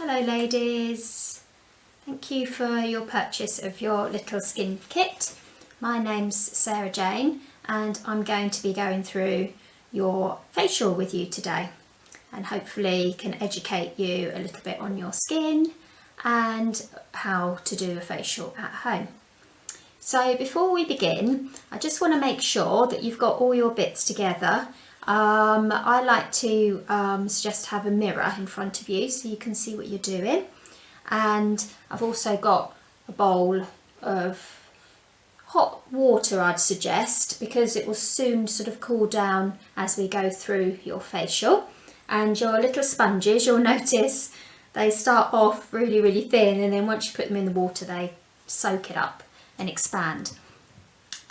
Hello ladies, thank you for your purchase of your little skin kit. My name's Sarah Jane and I'm going to be going through your facial with you today and hopefully can educate you a little bit on your skin and how to do a facial at home. So before we begin, I just want to make sure that you've got all your bits together. I like to suggest have a mirror in front of you so you can see what you're doing, and I've also got a bowl of hot water I'd suggest, because it will soon sort of cool down as we go through your facial. And your little sponges, you'll notice they start off really thin, and then once you put them in the water they soak it up and expand.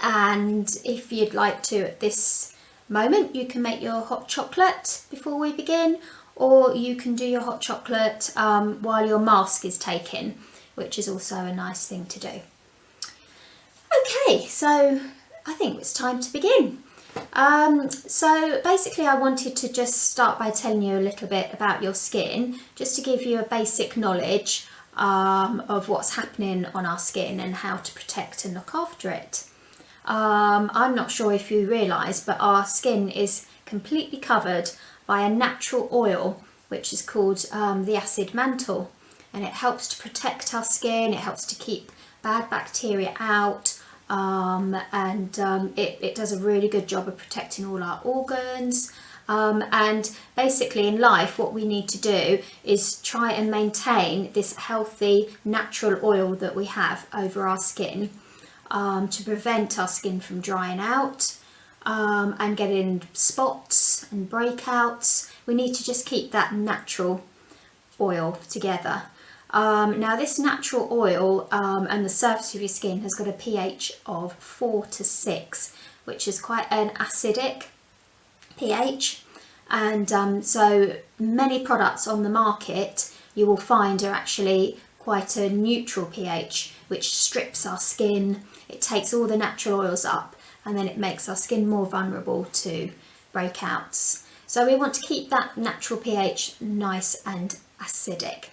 And if you'd like to at this moment, you can make your hot chocolate before we begin, or you can do your hot chocolate while your mask is taken, which is also a nice thing to do. Okay, so I think it's time to begin. So basically I wanted to just start by telling you a little bit about your skin, just to give you a basic knowledge of what's happening on our skin and how to protect and look after it. I'm not sure if you realise, but our skin is completely covered by a natural oil which is called the acid mantle, and it helps to protect our skin, it helps to keep bad bacteria out, it does a really good job of protecting all our organs. And basically in life what we need to do is try and maintain this healthy natural oil that we have over our skin, to prevent our skin from drying out and getting spots and breakouts. We need to just keep that natural oil together. Now this natural oil and the surface of your skin has got a pH of 4 to 6, which is quite an acidic pH, and so many products on the market you will find are actually quite a neutral pH, which strips our skin. It takes all the natural oils up and then it makes our skin more vulnerable to breakouts. So we want to keep that natural pH nice and acidic.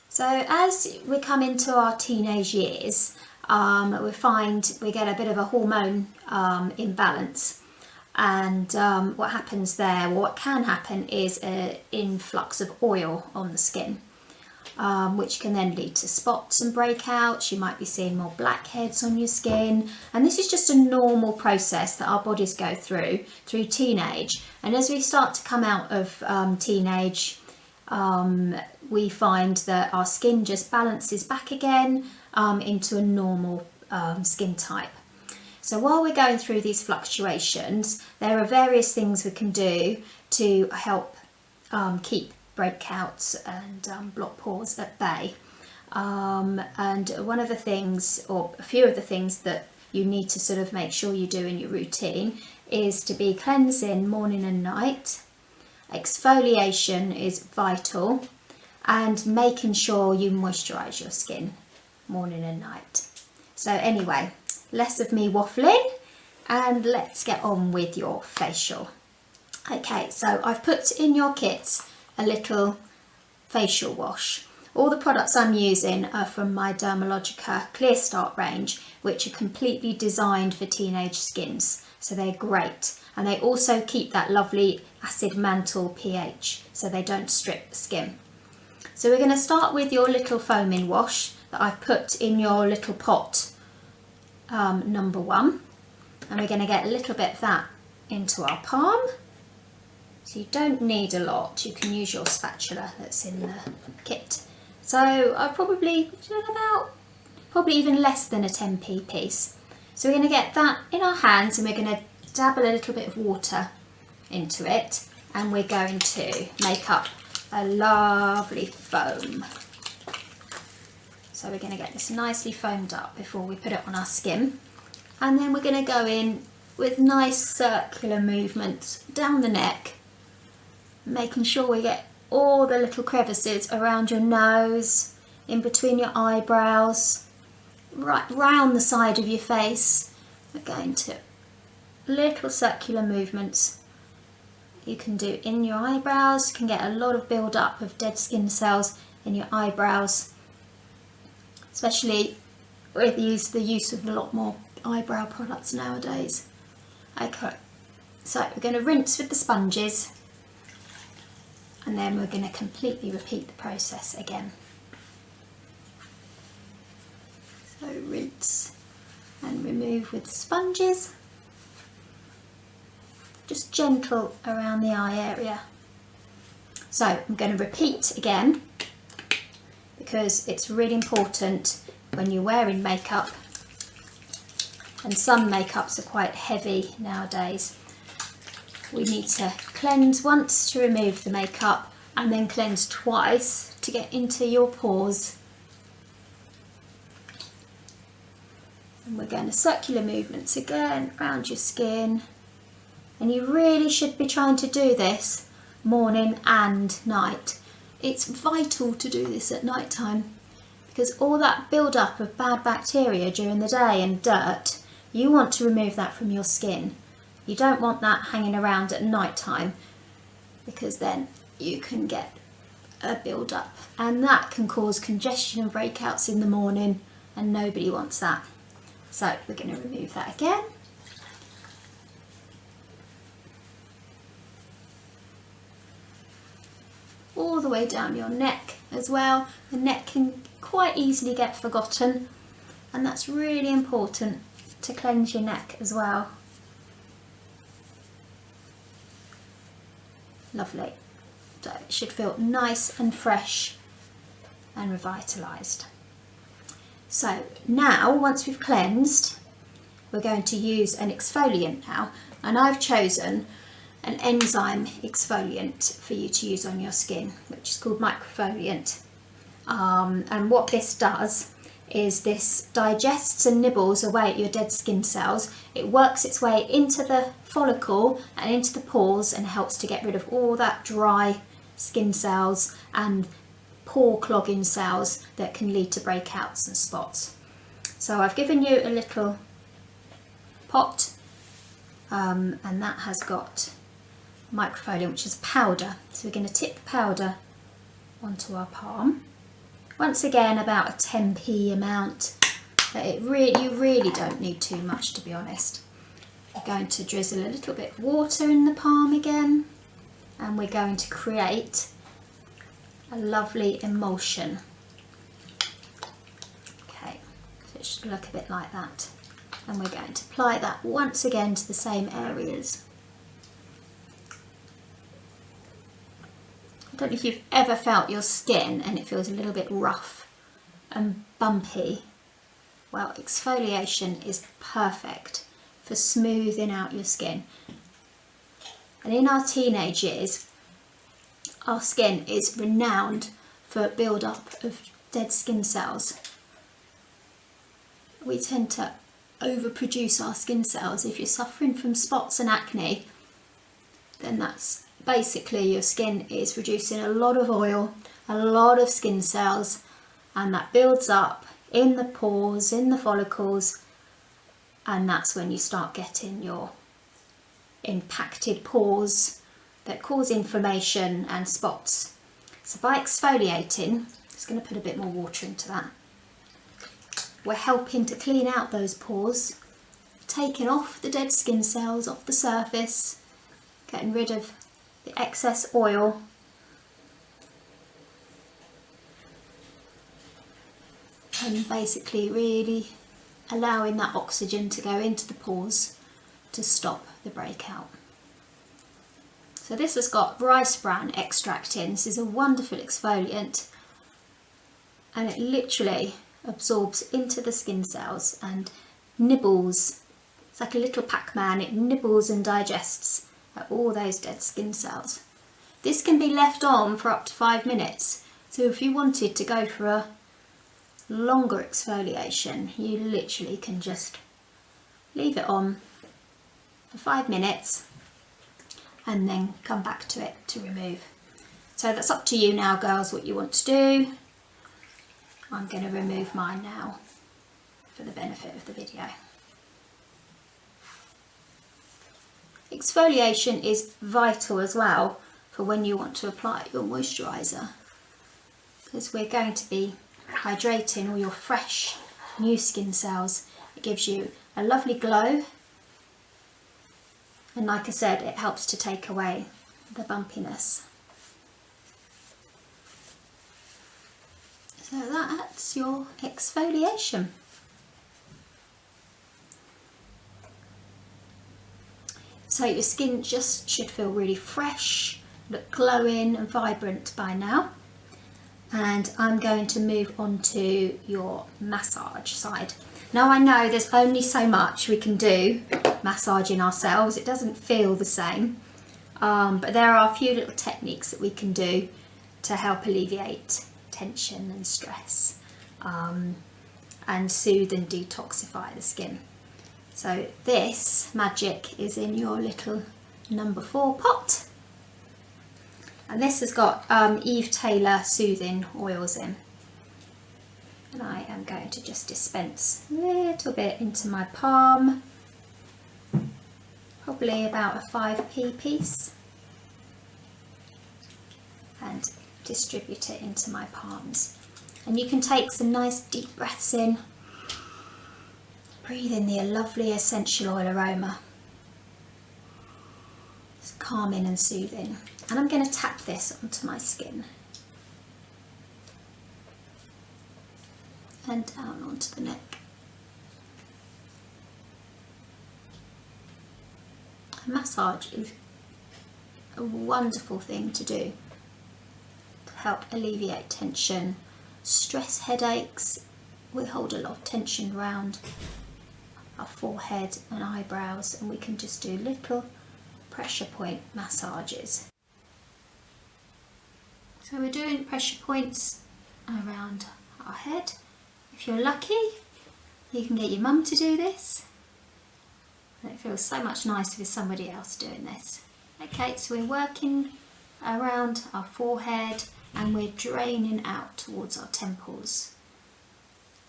So as we come into our teenage years, we find we get a bit of a hormone imbalance, and what happens there, what can happen, is an influx of oil on the skin, which can then lead to spots and breakouts. You might be seeing more blackheads on your skin, and this is just a normal process that our bodies go through teenage. And as we start to come out of teenage, we find that our skin just balances back again into a normal skin type. So while we're going through these fluctuations, there are various things we can do to help keep breakouts and block pores at bay. And one of the things, or a few of the things that you need to sort of make sure you do in your routine, is to be cleansing morning and night. Exfoliation is vital, and making sure you moisturise your skin morning and night. So anyway, less of me waffling and let's get on with your facial. Okay, so I've put in your kits a little facial wash. All the products I'm using are from my Dermalogica Clear Start range, which are completely designed for teenage skins, so they're great. And they also keep that lovely acid mantle pH, so they don't strip the skin. So we're going to start with your little foaming wash that I've put in your little pot, number 1, and we're going to get a little bit of that into our palm. So you don't need a lot, you can use your spatula that's in the kit. So I've probably even less than a 10p piece. So we're going to get that in our hands and we're going to dabble a little bit of water into it, and we're going to make up a lovely foam. So we're going to get this nicely foamed up before we put it on our skin, and then we're going to go in with nice circular movements down the neck, making sure we get all the little crevices around your nose, in between your eyebrows, right round the side of your face. We're going to little circular movements you can do in your eyebrows. You can get a lot of build up of dead skin cells in your eyebrows, especially with the use of a lot more eyebrow products nowadays. Okay, so we're going to rinse with the sponges, and then we're going to completely repeat the process again. So rinse and remove with the sponges, just gentle around the eye area. So I'm going to repeat again, because it's really important when you're wearing makeup, and some makeups are quite heavy nowadays. We need to cleanse once to remove the makeup, and then cleanse twice to get into your pores. And we're going to circular movements again around your skin, and you really should be trying to do this morning and night. It's vital to do this at night time, because all that build up of bad bacteria during the day and dirt, you want to remove that from your skin. You don't want that hanging around at night time, because then you can get a build up, and that can cause congestion and breakouts in the morning, and nobody wants that. So we're going to remove that again. All the way down your neck as well. The neck can quite easily get forgotten, and that's really important to cleanse your neck as well. Lovely. So it should feel nice and fresh and revitalised. So now, once we've cleansed, we're going to use an exfoliant now, and I've chosen an enzyme exfoliant for you to use on your skin, which is called microfoliant. And what this does is this digests and nibbles away at your dead skin cells. It works its way into the follicle and into the pores, and helps to get rid of all that dry skin cells and pore clogging cells that can lead to breakouts and spots. So I've given you a little pot, and that has got microfoliant, which is powder. So we're going to tip the powder onto our palm. Once again, about a 10p amount. You really don't need too much, to be honest. We're going to drizzle a little bit of water in the palm again, and we're going to create a lovely emulsion. Okay, so it should look a bit like that. And we're going to apply that once again to the same areas. I don't know if you've ever felt your skin and it feels a little bit rough and bumpy. Well, exfoliation is perfect for smoothing out your skin. And in our teenage years, our skin is renowned for build-up of dead skin cells. We tend to overproduce our skin cells. If you're suffering from spots and acne, then that's basically your skin is producing a lot of oil, a lot of skin cells, and that builds up in the pores, in the follicles, and that's when you start getting your impacted pores that cause inflammation and spots. So by exfoliating, just going to put a bit more water into that, we're helping to clean out those pores, taking off the dead skin cells off the surface, getting rid of the excess oil, and basically really allowing that oxygen to go into the pores to stop the breakout. So this has got rice bran extract in. This is a wonderful exfoliant, and it literally absorbs into the skin cells and nibbles. It's like a little Pac-Man. It nibbles and digests at all those dead skin cells. This can be left on for up to 5 minutes. So if you wanted to go for a longer exfoliation, you literally can just leave it on for 5 minutes and then come back to it to remove. So that's up to you now, girls, what you want to do. I'm going to remove mine now for the benefit of the video. Exfoliation is vital as well for when you want to apply your moisturiser, because we're going to be hydrating all your fresh new skin cells. It gives you a lovely glow, and like I said, it helps to take away the bumpiness. So that's your exfoliation. So your skin just should feel really fresh, look glowing and vibrant by now. And I'm going to move on to your massage side. Now I know there's only so much we can do massaging ourselves. It doesn't feel the same, but there are a few little techniques that we can do to help alleviate tension and stress, and soothe and detoxify the skin. So this magic is in your little number 4 pot, and this has got Eve Taylor soothing oils in, and I am going to just dispense a little bit into my palm, probably about a 5p piece, and distribute it into my palms. And you can take some nice deep breaths in. Breathe in the lovely essential oil aroma. It's calming and soothing. And I'm going to tap this onto my skin. And down onto the neck. A massage is a wonderful thing to do to help alleviate tension, stress, headaches. We hold a lot of tension around our forehead and eyebrows, and we can just do little pressure point massages. So we're doing pressure points around our head. If you're lucky, you can get your mum to do this. And it feels so much nicer with somebody else doing this. Okay, so we're working around our forehead and we're draining out towards our temples.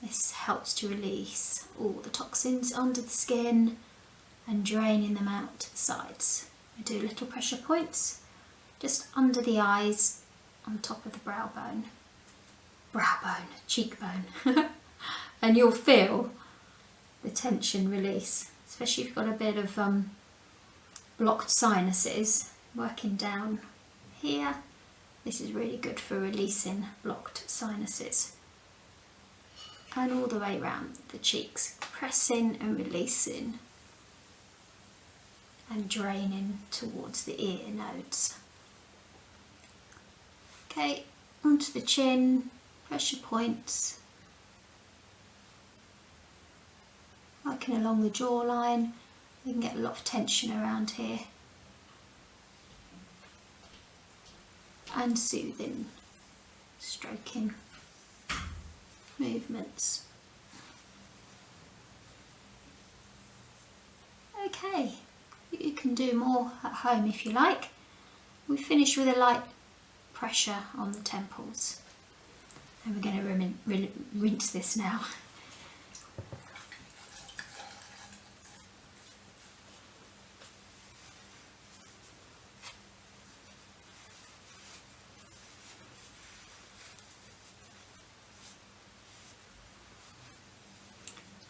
This helps to release all the toxins under the skin and draining them out to the sides. We do little pressure points just under the eyes, on top of the cheekbone, and you'll feel the tension release, especially if you've got a bit of blocked sinuses. Working down here, this is really good for releasing blocked sinuses. And all the way around the cheeks, pressing and releasing and draining towards the ear nodes. Okay, onto the chin, pressure points, working along the jawline. You can get a lot of tension around here, and soothing, stroking movements. Okay, you can do more at home if you like. We finish with a light pressure on the temples, and we're going to rinse this now.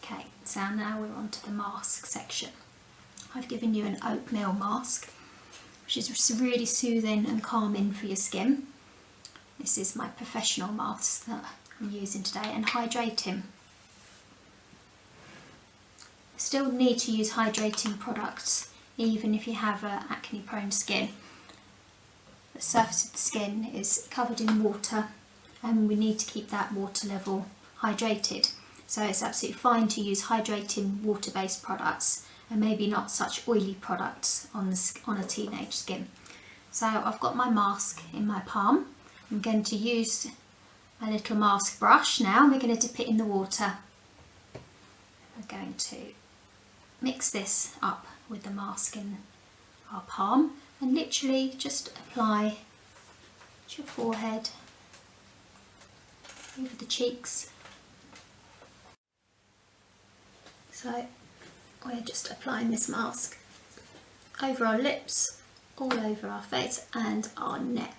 Okay, so now we're on to the mask section. I've given you an oatmeal mask, which is really soothing and calming for your skin. This is my professional mask that I'm using today, and hydrating. Still need to use hydrating products even if you have acne prone skin. The surface of the skin is covered in water, and we need to keep that water level hydrated. So it's absolutely fine to use hydrating water-based products, and maybe not such oily products on a teenage skin. So I've got my mask in my palm. I'm going to use a little mask brush now. We're going to dip it in the water. We're going to mix this up with the mask in our palm and literally just apply to your forehead, over the cheeks. So we're just applying this mask over our lips, all over our face and our neck.